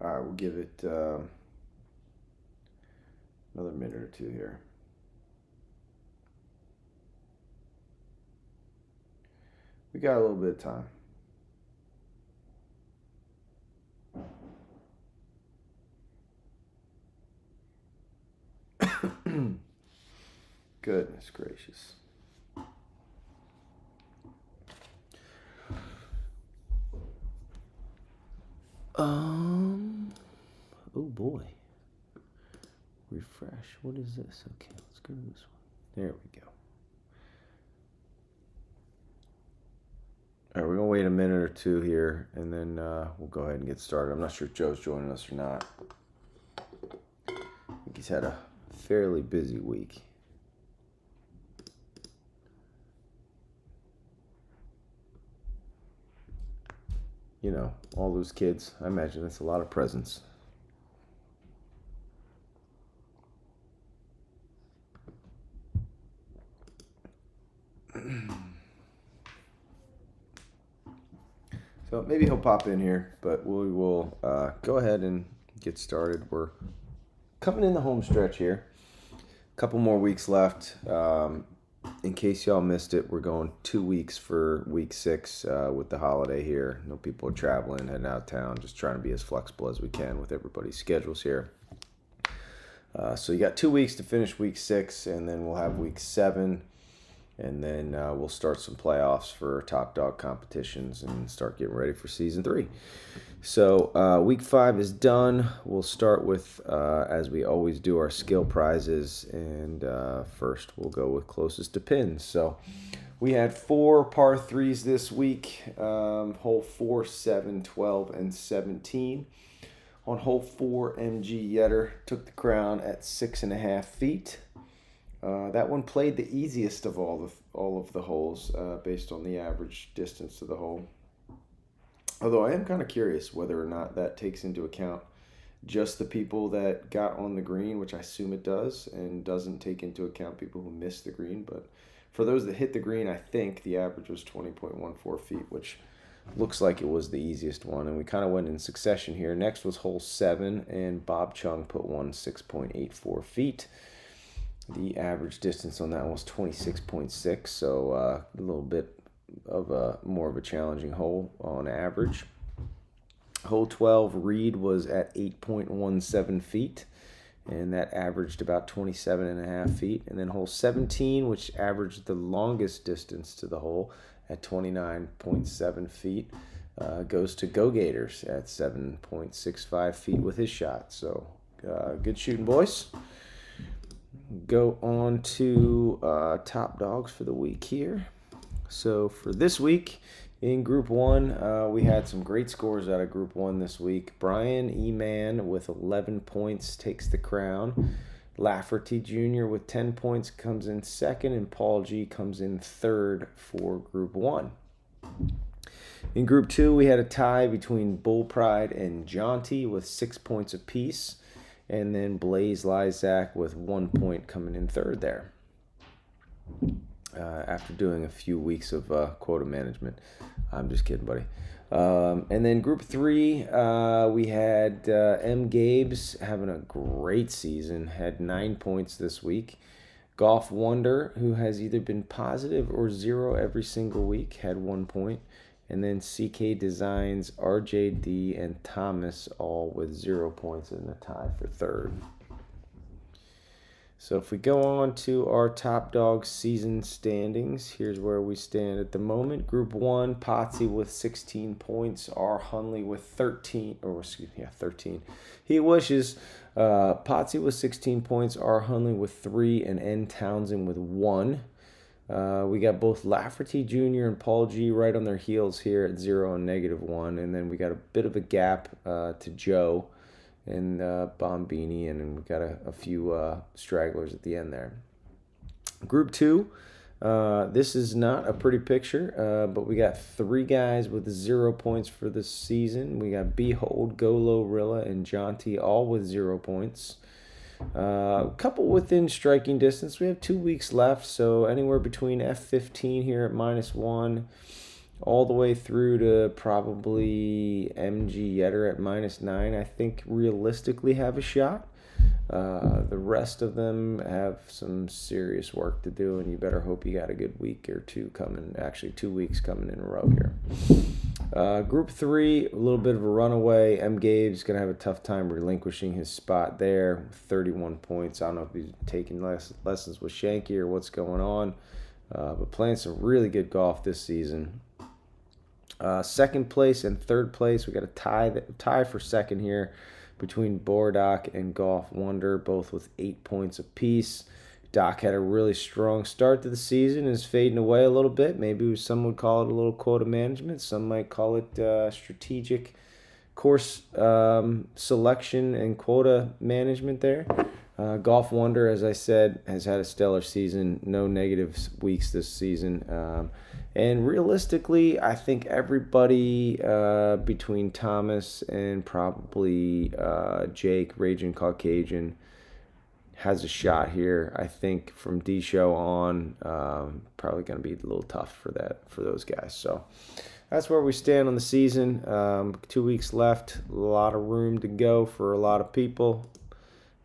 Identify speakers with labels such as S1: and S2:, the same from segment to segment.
S1: All right, we'll give it another minute or two here. We got a little bit of time. Goodness gracious. Oh boy. Refresh. What is this? Okay, let's go to this one. There we go. All right, we're gonna wait a minute or two here, and then we'll go ahead and get started. I'm not sure if Joe's joining us or not. I think he's had a fairly busy week. You know, all those kids. I imagine that's a lot of presents. So maybe he'll pop in here, but we will go ahead and get started. We're coming in the home stretch here. A couple more weeks left. In case y'all missed it, we're going 2 weeks for week 6 with the holiday here. No people are traveling, heading out of town, just trying to be as flexible as we can with everybody's schedules here. So you got 2 weeks to finish week 6, and then we'll have week 7. And then we'll start some playoffs for top dog competitions and start getting ready for season 3. So week 5 is done. We'll start with, as we always do, our skill prizes. And first we'll go with closest to pins. So we had 4 par 3s this week. Hole 4, 7, 12, and 17. On hole 4, MG Yetter took the crown at 6.5 feet. That one played the easiest of all of the holes based on the average distance to the hole. Although I am kind of curious whether or not that takes into account just the people that got on the green, which I assume it does, and doesn't take into account people who missed the green. But for those that hit the green, I think the average was 20.14 feet, which looks like it was the easiest one. And we kind of went in succession here. Next was hole 7, and Bob Chung put one 6.84 feet. The average distance on that one was 26.6, so a little bit of more of a challenging hole on average. Hole 12, Reed was at 8.17 feet, and that averaged about 27.5 feet. And then hole 17, which averaged the longest distance to the hole at 29.7 feet, goes to Go Gators at 7.65 feet with his shot. So good shooting, boys. Go on to top dogs for the week here. So for this week in Group 1, we had some great scores out of Group 1 this week. Brian E-Man with 11 points takes the crown. Lafferty Jr. with 10 points comes in second, and Paul G comes in third for Group 1. In Group 2, we had a tie between Bull Pride and Jaunty with 6 points apiece. And then Blaze Lysack with 1 point coming in third there. After doing a few weeks of quota management. I'm just kidding, buddy. And then Group 3, we had M. Gabes having a great season. Had 9 points this week. Golf Wonder, who has either been positive or 0 every single week, had 1 point. And then CK Designs, RJD, and Thomas all with 0 points in the tie for third. So if we go on to our top dog season standings, here's where we stand at the moment. Group 1, Potsy with 16 points, R. Hunley with 13. He wishes. Potsy with 16 points, R. Hunley with 3, and N. Townsend with 1. We got both Lafferty Jr. and Paul G right on their heels here at 0 and -1. And then we got a bit of a gap to Joe and Bombini. And then we got a few stragglers at the end there. Group 2, this is not a pretty picture, but we got 3 guys with 0 points for this season. We got Behold, Golo, Rilla, and Jaunty all with 0 points. A couple within striking distance. We have 2 weeks left, so anywhere between F15 here at -1 all the way through to probably MG Yetter at -9, I think realistically have a shot. The rest of them have some serious work to do, and you better hope you got a good week or two coming. Actually, 2 weeks coming in a row here. Group 3, a little bit of a runaway. M. Gabe's going to have a tough time relinquishing his spot there with 31 points. I don't know if he's taking lessons with Shanky or what's going on, but playing some really good golf this season. Second place and third place, we got a tie for second here between Bordock and Golf Wonder, both with 8 points apiece. Doc had a really strong start to the season, is fading away a little bit. Maybe some would call it a little quota management. Some might call it strategic course selection and quota management there. Golf Wonder, as I said, has had a stellar season. No negative weeks this season. And realistically, I think everybody between Thomas and probably Jake, Raging Caucasian, has a shot here. I think from D-Show on, probably going to be a little tough for those guys. So that's where we stand on the season. 2 weeks left. A lot of room to go for a lot of people.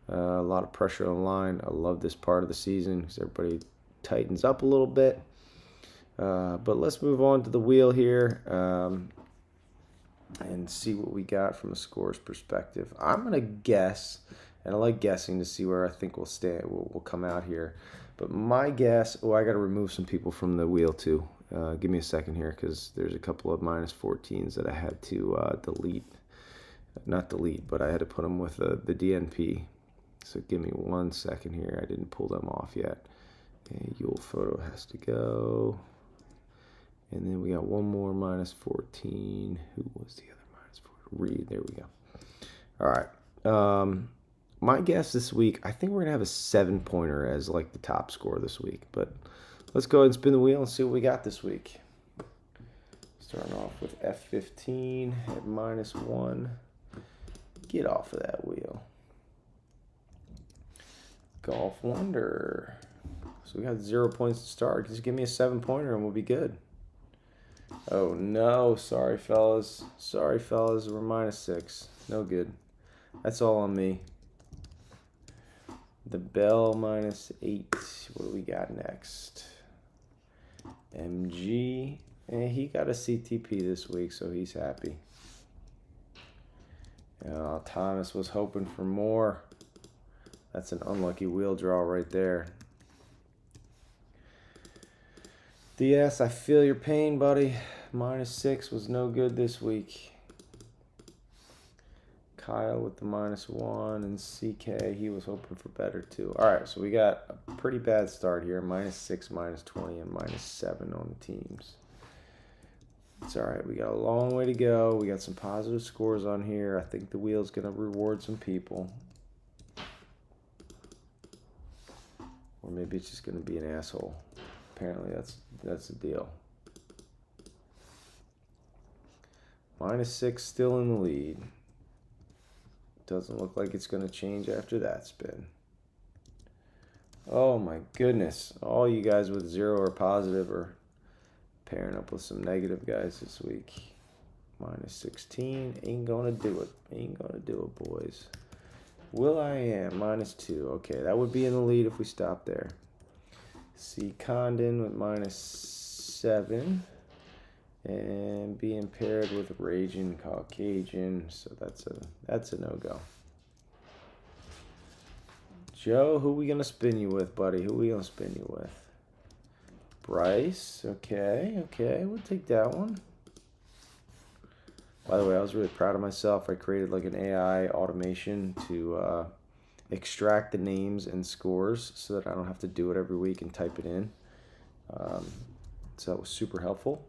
S1: A lot of pressure on the line. I love this part of the season because everybody tightens up a little bit. But let's move on to the wheel here and see what we got from a scorer's perspective. I'm going to guess, and I like guessing to see where I think we'll stand. We'll come out here. But my guess, I got to remove some people from the wheel too. Give me a second here because there's a couple of -14s that I had to delete. Not delete, but I had to put them with the DNP. So give me 1 second here. I didn't pull them off yet. Okay, Yule Photo has to go. And then we got one more -14. Who was the other -14? Reed. There we go. All right. My guess this week, I think we're going to have a 7-pointer as like the top score this week. But let's go ahead and spin the wheel and see what we got this week. Starting off with F15 at -1. Get off of that wheel. Golf Wonder. So we got 0 points to start. Just give me a 7-pointer and we'll be good. Oh no, sorry fellas. Sorry fellas, we're -6. No good. That's all on me. The Bell -8. What do we got next? MG. He got a CTP this week, so he's happy. Thomas was hoping for more. That's an unlucky wheel draw right there. DS, I feel your pain, buddy. -6 was no good this week. Kyle with the -1 and CK, he was hoping for better too. All right, so we got a pretty bad start here. -6, -20, and -7 on the teams. It's all right. We got a long way to go. We got some positive scores on here. I think the wheel's going to reward some people. Or maybe it's just going to be an asshole. Apparently that's the deal. -6 still in the lead. Doesn't look like it's going to change after that spin. Oh my goodness. All you guys with 0 or positive are pairing up with some negative guys this week. -16. Ain't going to do it. Ain't going to do it, boys. Will I am -2. Okay, that would be in the lead if we stop there. C. Condon with -7. And being paired with Raging Caucasian, so that's a no-go. Joe, who we gonna spin you with, buddy? Who we gonna spin you with? Bryce, okay, we'll take that one. By the way, I was really proud of myself. I created like an AI automation to extract the names and scores so that I don't have to do it every week and type it in. So that was super helpful.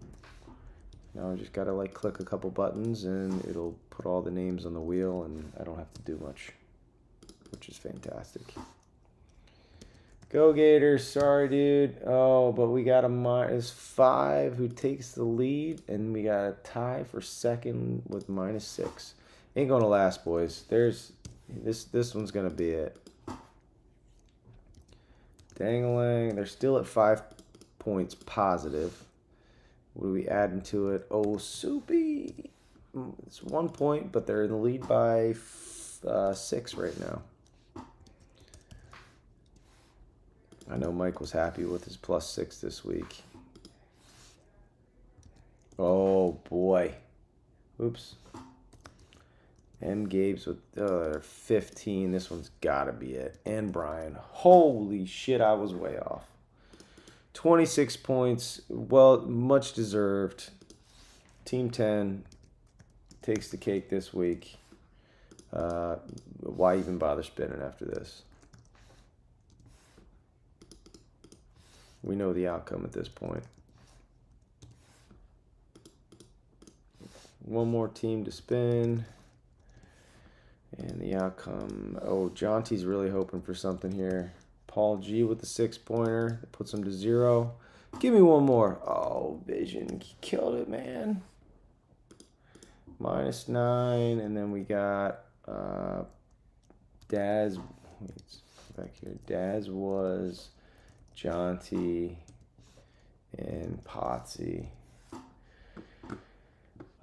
S1: Now I just gotta like click a couple buttons and it'll put all the names on the wheel and I don't have to do much, which is fantastic. Go Gators, sorry dude. Oh, but we got a -5 who takes the lead and we got a tie for second with -6. Ain't gonna last, boys. There's this one's gonna be it. Dangling, they're still at 5 points positive. What are we adding to it? Oh, Soupy. It's 1 point, but they're in the lead by 6 right now. I know Mike was happy with his +6 this week. Oh, boy. Oops. M. Gabes with 15. This one's got to be it. And Brian. Holy shit, I was way off. 26 points. Well, much deserved. Team 10 takes the cake this week. Why even bother spinning after this? We know the outcome at this point. One more team to spin. And the outcome. Oh, Jonty's really hoping for something here. Paul G with the 6-pointer. That puts him to 0. Give me one more. Oh, Vision. Killed it, man. -9. And then we got Daz. Wait, back here. Daz was Jonty and Potsy.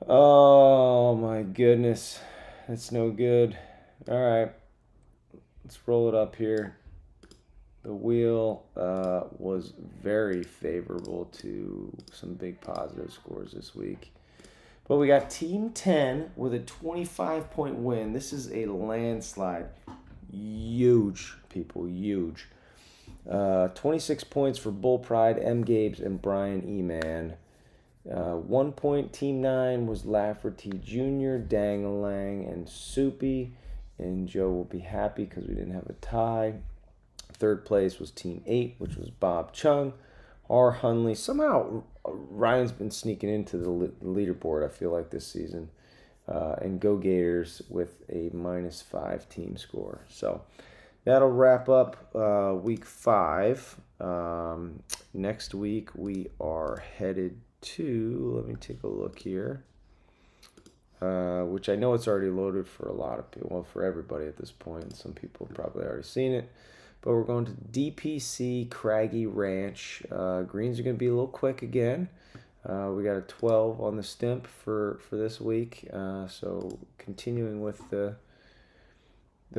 S1: Oh, my goodness. That's no good. All right. Let's roll it up here. The wheel was very favorable to some big positive scores this week. But we got Team 10 with a 25-point win. This is a landslide. Huge, people, huge. 26 points for Bull Pride, M. Gabes, and Brian E-Man. 1 point, Team 9 was Lafferty Jr., Dangalang, and Soupy. And Joe will be happy because we didn't have a tie. Third place was Team 8, which was Bob Chung. R. Hunley. Somehow, Ryan's been sneaking into the leaderboard, I feel like, this season. And Go Gators with a -5 team score. So that'll wrap up week 5. Next week, we are headed to, let me take a look here, which I know it's already loaded for a lot of people, well, for everybody at this point. Some people have probably already seen it. But we're going to DPC Craggy Ranch. Greens are going to be a little quick again. We got a 12 on the stimp for this week. So continuing with the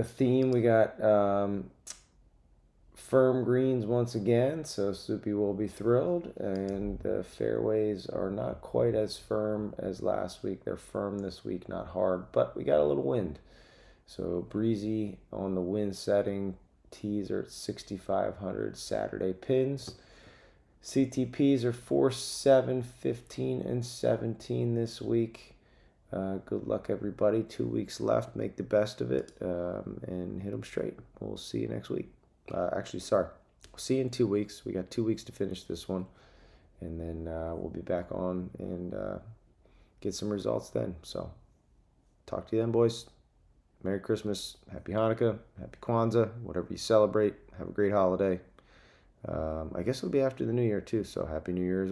S1: theme, we got firm greens once again. So Soupy will be thrilled. And the fairways are not quite as firm as last week. They're firm this week, not hard. But we got a little wind. So breezy on the wind setting. Tees are at 6,500 Saturday pins. CTPs are 4, 7, 15, and 17 this week. Good luck, everybody. 2 weeks left. Make the best of it and hit them straight. We'll see you next week. Actually, sorry. We'll see you in 2 weeks. We got 2 weeks to finish this one. And then we'll be back on and get some results then. So talk to you then, boys. Merry Christmas, Happy Hanukkah, Happy Kwanzaa, whatever you celebrate. Have a great holiday. I guess it'll be after the New Year, too, so Happy New Year as well.